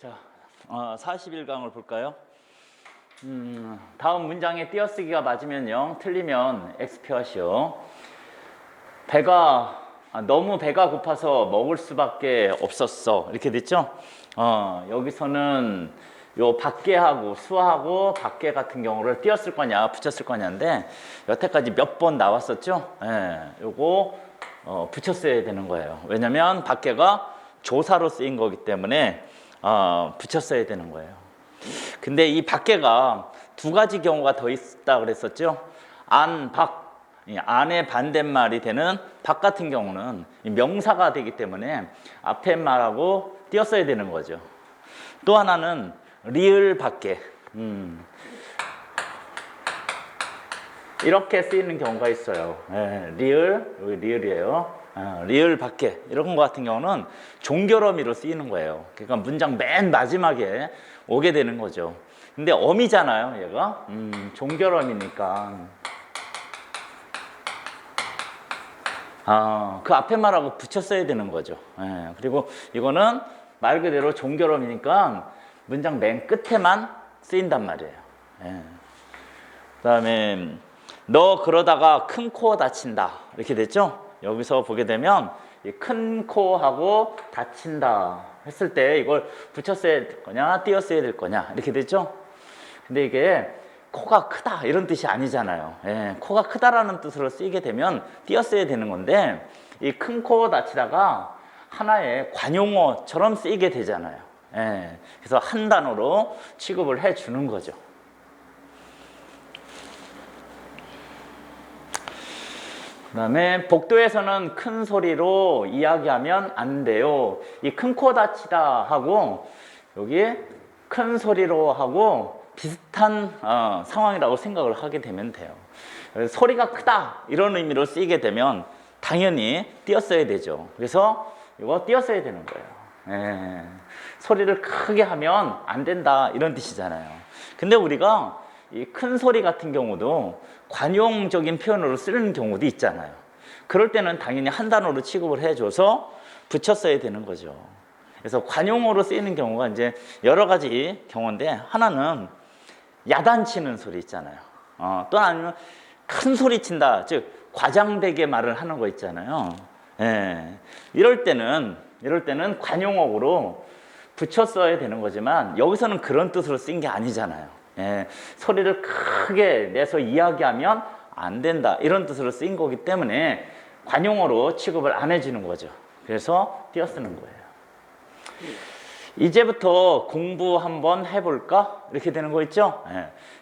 자, 41강을 볼까요? 다음 문장에 띄어쓰기가 맞으면 0, 틀리면 X 표하시오. 너무 배가 고파서 먹을 수밖에 없었어. 이렇게 됐죠? 여기서는 요 밖에하고 수하고 밖에 같은 경우를 띄었을 거냐 붙였을 거냐인데 여태까지 몇 번 나왔었죠? 요거 붙였어야 되는 거예요. 왜냐면 밖에가 조사로 쓰인 거기 때문에 붙였어야 되는 거예요. 근데 이 밖에가 두 가지 경우가 더 있다 그랬었죠? 안, 밖. 이 안의 반대말이 되는 밖 같은 경우는 명사가 되기 때문에 앞에 말하고 띄었어야 되는 거죠. 또 하나는 리을 밖에. 이렇게 쓰이는 경우가 있어요. 리을, 여기 리을이에요. 리을 밖에 이런 거 같은 경우는 종결어미로 쓰이는 거예요. 그러니까 문장 맨 마지막에 오게 되는 거죠. 근데 어미잖아요, 얘가. 종결어미니까. 그 앞에 말하고 붙였어야 되는 거죠. 그리고 이거는 말 그대로 종결어미니까 문장 맨 끝에만 쓰인단 말이에요. 그 다음에 너 그러다가 큰 코 다친다 이렇게 됐죠? 여기서 보게 되면 이 큰 코하고 다친다 했을 때 이걸 붙였어야 될 거냐 띄었어야 될 거냐 이렇게 됐죠? 근데 이게 코가 크다 이런 뜻이 아니잖아요. 코가 크다라는 뜻으로 쓰이게 되면 띄었어야 되는 건데 이 큰 코 다치다가 하나의 관용어처럼 쓰이게 되잖아요. 그래서 한 단어로 취급을 해 주는 거죠. 그 다음에 복도에서는 큰 소리로 이야기하면 안 돼요. 이 큰 코 다치다 하고 여기 큰 소리로 하고 비슷한 상황이라고 생각을 하게 되면 돼요. 소리가 크다 이런 의미로 쓰이게 되면 당연히 띄었어야 되죠. 그래서 이거 띄었어야 되는 거예요. 소리를 크게 하면 안 된다 이런 뜻이잖아요. 근데 우리가 이 큰 소리 같은 경우도 관용적인 표현으로 쓰는 경우도 있잖아요. 그럴 때는 당연히 한 단어로 취급을 해줘서 붙였어야 되는 거죠. 그래서 관용어로 쓰이는 경우가 이제 여러 가지 경우인데 하나는 야단치는 소리 있잖아요. 또 아니면 큰 소리 친다, 즉 과장되게 말을 하는 거 있잖아요. 이럴 때는 관용어로 붙였어야 되는 거지만 여기서는 그런 뜻으로 쓴 게 아니잖아요. 소리를 크게 내서 이야기하면 안 된다 이런 뜻으로 쓰인 거기 때문에 관용어로 취급을 안 해주는 거죠. 그래서 띄어쓰는 거예요. 이제부터 공부 한번 해볼까? 이렇게 되는 거 있죠?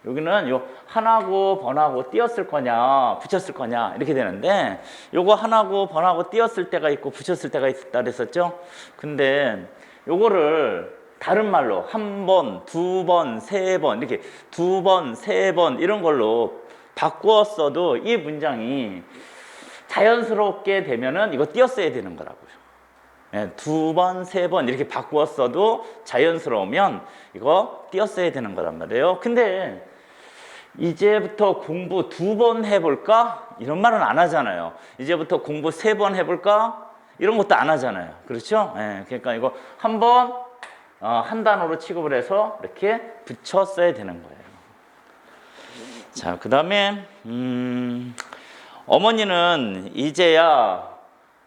여기는 요 한하고 번하고 띄었을 거냐 붙였을 거냐 이렇게 되는데 요거 한하고 번하고 띄었을 때가 있고 붙였을 때가 있다 그랬었죠? 근데 요거를 다른 말로 한 번, 두 번, 세 번 이렇게 두 번, 세 번 이런 걸로 바꾸었어도 이 문장이 자연스럽게 되면은 이거 띄었어야 되는 거라고요. 두 번, 세 번 이렇게 바꾸었어도 자연스러우면 이거 띄었어야 되는 거란 말이에요. 근데 이제부터 공부 두 번 해볼까? 이런 말은 안 하잖아요. 이제부터 공부 세 번 해볼까? 이런 것도 안 하잖아요. 그렇죠? 그러니까 이거 한 번, 한 단어로 취급을 해서 이렇게 붙였어야 되는 거예요. 자, 그 다음에 어머니는 이제야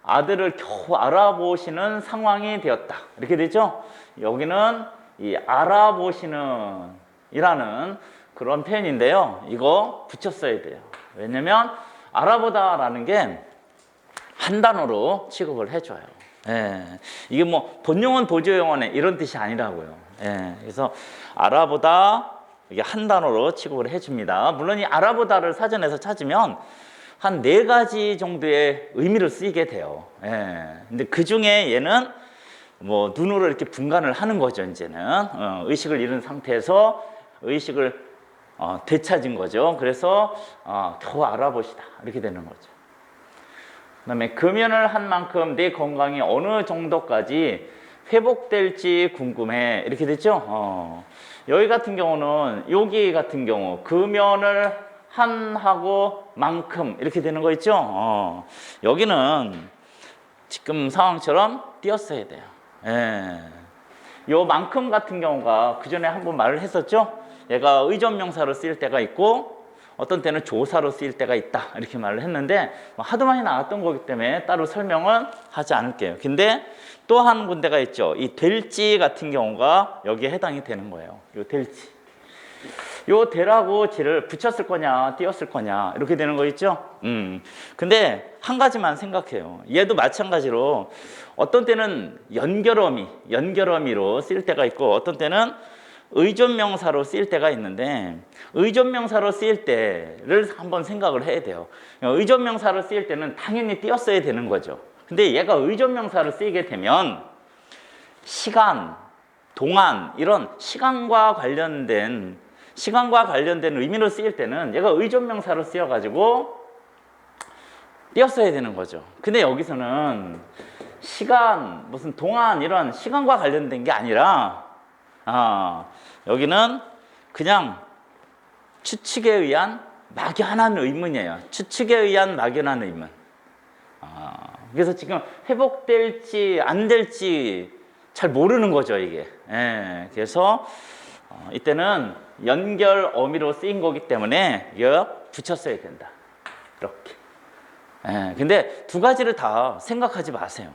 아들을 겨우 알아보시는 상황이 되었다. 이렇게 되죠? 여기는 이 알아보시는 이라는 그런 표현인데요. 이거 붙였어야 돼요. 왜냐면 알아보다라는 게 한 단어로 취급을 해줘요. 이게 뭐 본용은 보조용어네 이런 뜻이 아니라고요. 그래서 알아보다 이게 한 단어로 취급을 해줍니다. 물론 이 알아보다를 사전에서 찾으면 한 4가지 정도의 의미를 쓰이게 돼요. 근데 그 중에 얘는 뭐 눈으로 이렇게 분간을 하는 거죠. 이제는 의식을 잃은 상태에서 의식을 되찾은 거죠. 그래서 겨우 알아보시다 이렇게 되는 거죠. 그 다음에 금연을 한 만큼 내 건강이 어느 정도까지 회복될지 궁금해 이렇게 됐죠. 여기 같은 경우는 여기 같은 경우 금연을 한 하고 만큼 이렇게 되는 거 있죠. 여기는 지금 상황처럼 띄었어야 돼요. 요만큼 같은 경우가 그 전에 한번 말을 했었죠. 얘가 의존명사로 쓰일 때가 있고 어떤 때는 조사로 쓰일 때가 있다 이렇게 말을 했는데 하도 많이 나왔던 거기 때문에 따로 설명은 하지 않을게요. 근데 또 한 군데가 있죠. 이 될지 같은 경우가 여기에 해당이 되는 거예요. 요 될지. 요 대라고 지를 붙였을 거냐 띄었을 거냐 이렇게 되는 거 있죠. 근데 한 가지만 생각해요. 얘도 마찬가지로 어떤 때는 연결어미로 쓰일 때가 있고 어떤 때는 의존명사로 쓰일 때가 있는데 의존명사로 쓰일 때를 한번 생각을 해야 돼요. 의존명사로 쓰일 때는 당연히 띄었어야 되는 거죠. 근데 얘가 의존명사로 쓰이게 되면 시간, 동안 이런 시간과 관련된 의미로 쓰일 때는 얘가 의존명사로 쓰여가지고 띄었어야 되는 거죠. 근데 여기서는 시간, 무슨 동안 이런 시간과 관련된 게 아니라 여기는 그냥 추측에 의한 막연한 의문이에요. 추측에 의한 막연한 의문. 그래서 지금 회복될지 안 될지 잘 모르는 거죠, 이게. 그래서 이때는 연결 어미로 쓰인 거기 때문에 이거 붙였어야 된다. 이렇게. 근데 두 가지를 다 생각하지 마세요.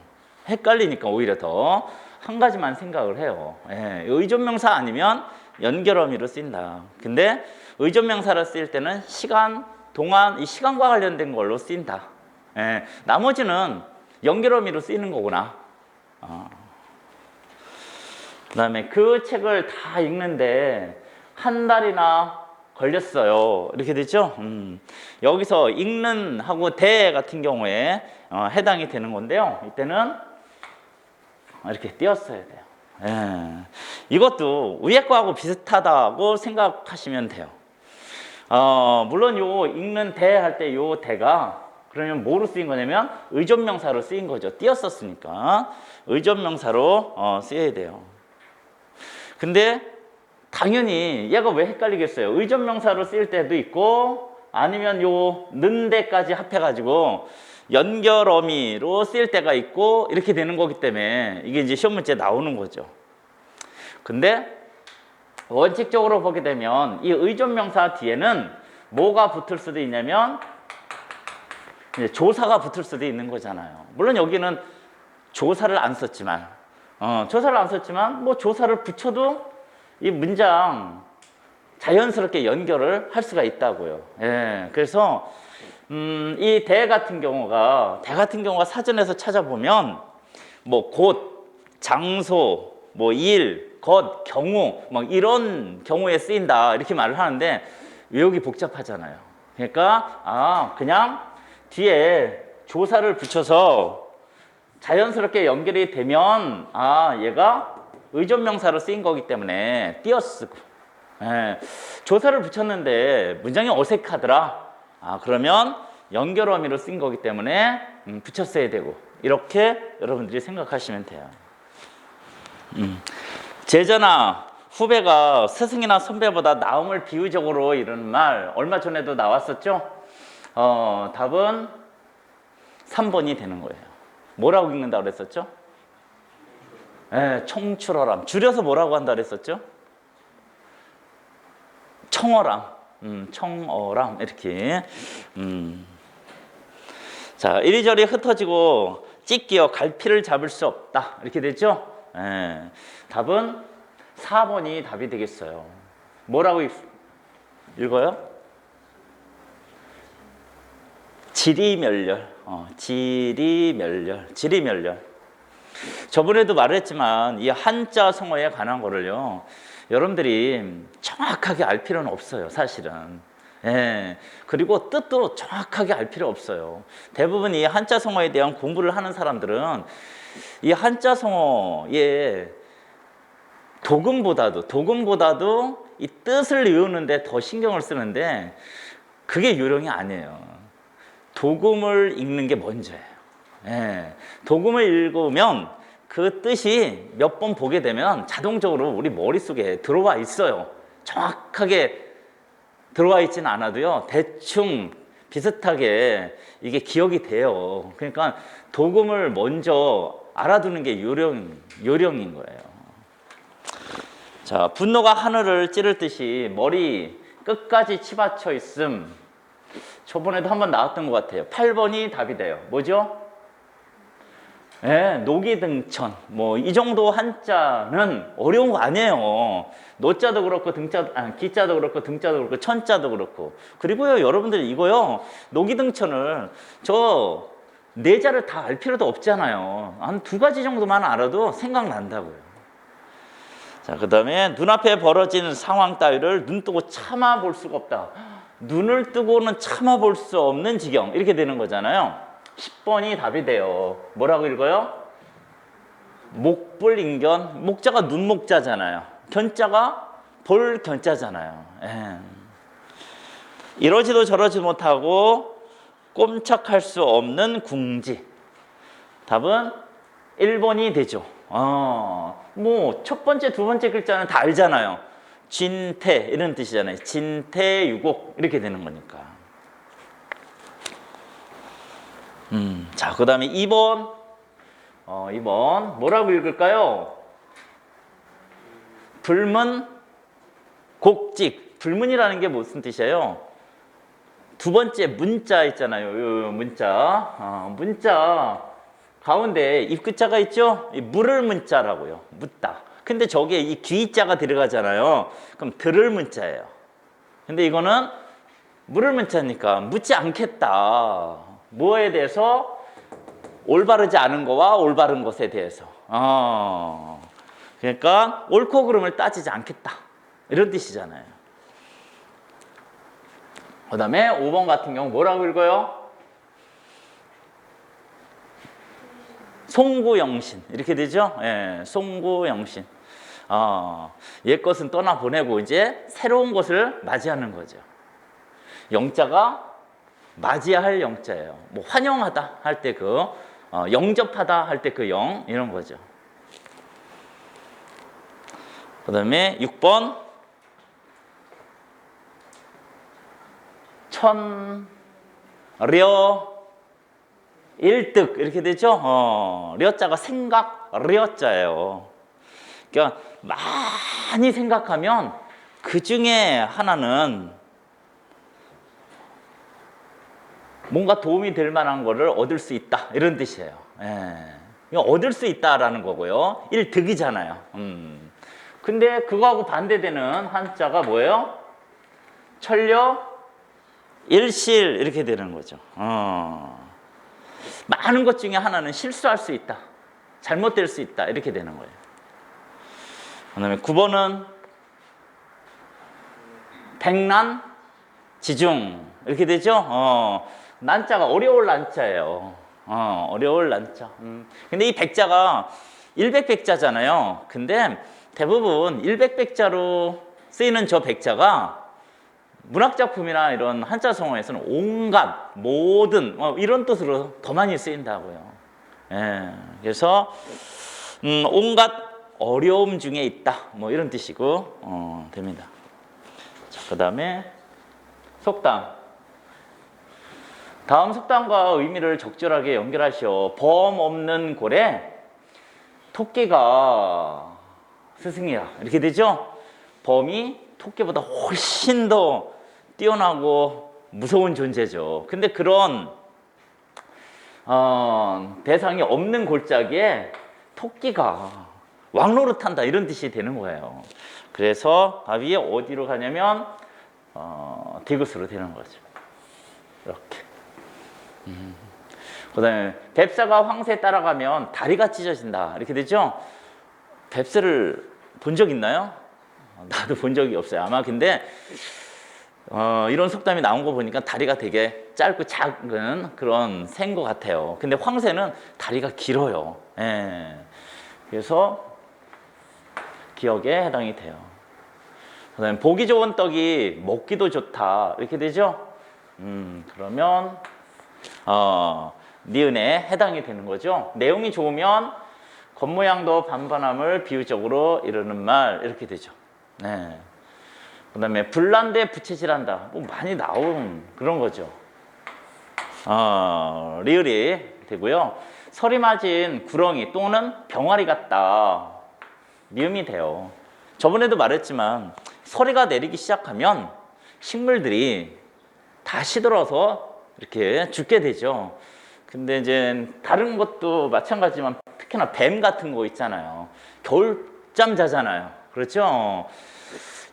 헷갈리니까 오히려 더 한 가지만 생각을 해요. 의존명사 아니면 연결 어미로 쓰인다. 근데 의존명사로 쓰일 때는 시간, 동안, 이 시간과 관련된 걸로 쓰인다. 나머지는 연결 어미로 쓰이는 거구나. 그다음에 그 책을 다 읽는데 한 달이나 걸렸어요. 이렇게 되죠. 여기서 읽는 하고 대 같은 경우에 해당이 되는 건데요. 이때는 이렇게 띄었어야 돼요. 이것도 위에 거하고 비슷하다고 생각하시면 돼요. 물론 요 읽는 대 할 때 요 대가 그러면 뭐로 쓰인 거냐면 의존명사로 쓰인 거죠. 띄었었으니까 의존명사로 쓰여야 돼요. 근데 당연히 얘가 왜 헷갈리겠어요? 의존명사로 쓰일 때도 있고 아니면 요 는 데까지 합해가지고 연결 어미로 쓰일 때가 있고 이렇게 되는 거기 때문에 이게 이제 시험 문제에 나오는 거죠. 근데 원칙적으로 보게 되면 이 의존명사 뒤에는 뭐가 붙을 수도 있냐면 이제 조사가 붙을 수도 있는 거잖아요. 물론 여기는 조사를 안 썼지만 뭐 조사를 붙여도 이 문장 자연스럽게 연결을 할 수가 있다고요. 그래서 이 대 같은 경우가 사전에서 찾아보면 뭐 곳, 장소, 뭐 일, 것, 경우 막 이런 경우에 쓰인다 이렇게 말을 하는데 외우기 복잡하잖아요. 그러니까 그냥 뒤에 조사를 붙여서 자연스럽게 연결이 되면 얘가 의존명사로 쓰인 거기 때문에 띄어쓰고 조사를 붙였는데 문장이 어색하더라. 그러면 연결 어미로 쓰인 거기 때문에 붙였어야 되고 이렇게 여러분들이 생각하시면 돼요. 제자나 후배가 스승이나 선배보다 나음을 비유적으로 이르는 말 얼마 전에도 나왔었죠? 답은 3번이 되는 거예요. 뭐라고 읽는다고 그랬었죠? 청출어람. 줄여서 뭐라고 한다 그랬었죠? 청어람. 청어람 이렇게. 자, 이리저리 흩어지고 찢기어 갈피를 잡을 수 없다 이렇게 됐죠? 답은 4번이 답이 되겠어요. 뭐라고 읽어요? 지리멸렬. 지리멸렬. 저번에도 말했지만 이 한자 성어에 관한 거를요 여러분들이 정확하게 알 필요는 없어요, 사실은. 그리고 뜻도 정확하게 알 필요 없어요. 대부분 이 한자 성어에 대한 공부를 하는 사람들은 이 한자 성어의 도금보다도 이 뜻을 외우는데 더 신경을 쓰는데 그게 요령이 아니에요. 도금을 읽는 게 먼저예요. 도금을 읽으면 그 뜻이 몇 번 보게 되면 자동적으로 우리 머릿속에 들어와 있어요. 정확하게 들어와 있지는 않아도요 대충 비슷하게 이게 기억이 돼요. 그러니까 도금을 먼저 알아두는 게 요령인 거예요. 자, 분노가 하늘을 찌를 듯이 머리 끝까지 치받쳐 있음. 저번에도 한번 나왔던 것 같아요. 8번이 답이 돼요. 뭐죠? 예, 노기등천. 뭐 이 정도 한자는 어려운 거 아니에요. 노자도 그렇고 기자도 그렇고 등자도 그렇고 천자도 그렇고. 그리고요, 여러분들 이거요. 노기등천을 저 네 자를 다 알 필요도 없잖아요. 한 두 가지 정도만 알아도 생각난다고요. 자, 그다음에 눈앞에 벌어진 상황 따위를 눈 뜨고 참아 볼 수가 없다. 눈을 뜨고는 참아 볼 수 없는 지경. 이렇게 되는 거잖아요. 10번이 답이 돼요. 뭐라고 읽어요? 목불인견. 목자가 눈목자잖아요. 견자가 볼견자잖아요. 이러지도 저러지 못하고 꼼짝할 수 없는 궁지. 답은 1번이 되죠. 뭐 첫 번째, 두 번째 글자는 다 알잖아요. 진태 이런 뜻이잖아요. 진태유곡 이렇게 되는 거니까. 자, 그 다음에 2번. 2번 뭐라고 읽을까요? 불문 곡직. 불문이라는 게 무슨 뜻이에요? 두 번째 문자 있잖아요. 요 문자. 문자 가운데 입구자가 있죠? 이 물을 문자라고요. 묻다. 근데 저기에 이 귀자가 들어가잖아요. 그럼 들을 문자예요. 근데 이거는 물을 문자니까 묻지 않겠다. 뭐에 대해서? 올바르지 않은 거와 올바른 것에 대해서. 그러니까 옳고 그름을 따지지 않겠다. 이런 뜻이잖아요. 그 다음에 5번 같은 경우 뭐라고 읽어요? 송구영신 이렇게 되죠? 예, 송구영신. 옛 것은 떠나보내고 이제 새로운 것을 맞이하는 거죠. 영자가 맞이할 영자예요. 뭐 환영하다 할 때 영접하다 할 때 그 영 이런 거죠. 그 다음에 6번 천려 일득 이렇게 되죠. 려자가 생각 려자예요. 그러니까 많이 생각하면 그 중에 하나는 뭔가 도움이 될 만한 거를 얻을 수 있다 이런 뜻이에요. 얻을 수 있다라는 거고요. 일득이잖아요. 근데 그거하고 반대되는 한자가 뭐예요? 천려 일실 이렇게 되는 거죠. 많은 것 중에 하나는 실수할 수 있다. 잘못될 수 있다. 이렇게 되는 거예요. 그 다음에 9번은 백난 지중 이렇게 되죠. 난자가 어려울 난자예요. 어려울 난자. 근데 이 백자가 일백백자잖아요. 근데 대부분 일백백자로 쓰이는 저 백자가 문학작품이나 이런 한자성어에서는 온갖, 모든 이런 뜻으로 더 많이 쓰인다고요. 그래서 온갖 어려움 중에 있다 뭐 이런 뜻이고 됩니다. 자, 그 다음에 속담. 다음 속담과 의미를 적절하게 연결하시오. 범 없는 고래 토끼가 스승이라 이렇게 되죠. 범이 토끼보다 훨씬 더 뛰어나고 무서운 존재죠. 근데 그런 대상이 없는 골짜기에 토끼가 왕노릇한다 이런 뜻이 되는 거예요. 그래서 답이 어디로 가냐면 디귿으로 되는 거죠. 이렇게. 그 다음에 뱁새가 황새에 따라가면 다리가 찢어진다 이렇게 되죠. 뱁새를 본 적 있나요? 나도 본 적이 없어요. 아마 근데 이런 속담이 나온 거 보니까 다리가 되게 짧고 작은 그런 새인 것 같아요. 근데 황새는 다리가 길어요. 그래서 기억에 해당이 돼요. 그 다음에 보기 좋은 떡이 먹기도 좋다 이렇게 되죠. 그러면 니은에 해당이 되는 거죠. 내용이 좋으면 겉모양도 반반함을 비유적으로 이루는 말 이렇게 되죠. 그 다음에 불난데 부채질한다. 뭐 많이 나온 그런 거죠. 리을이 되고요. 설이 맞은 구렁이 또는 병아리 같다. 미음이 돼요. 저번에도 말했지만 서리가 내리기 시작하면 식물들이 다 시들어서 이렇게 죽게 되죠. 근데 이제 다른 것도 마찬가지지만 특히나 뱀 같은 거 있잖아요. 겨울잠 자잖아요. 그렇죠?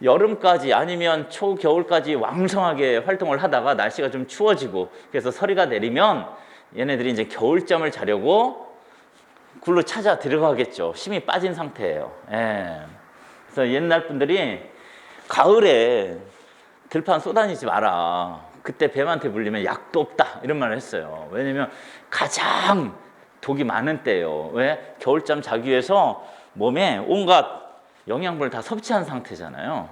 여름까지 아니면 초겨울까지 왕성하게 활동을 하다가 날씨가 좀 추워지고 그래서 서리가 내리면 얘네들이 이제 겨울잠을 자려고 굴로 찾아 들어가겠죠. 힘이 빠진 상태예요. 예. 그래서 옛날 분들이 가을에 들판 쏘다니지 마라. 그때 뱀한테 물리면 약도 없다. 이런 말을 했어요. 왜냐면 가장 독이 많은 때예요. 왜? 겨울잠 자기 위해서 몸에 온갖 영양분을 다 섭취한 상태잖아요.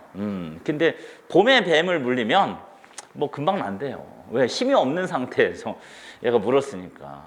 근데 봄에 뱀을 물리면 뭐 금방 난대요. 왜? 힘이 없는 상태에서 얘가 물었으니까.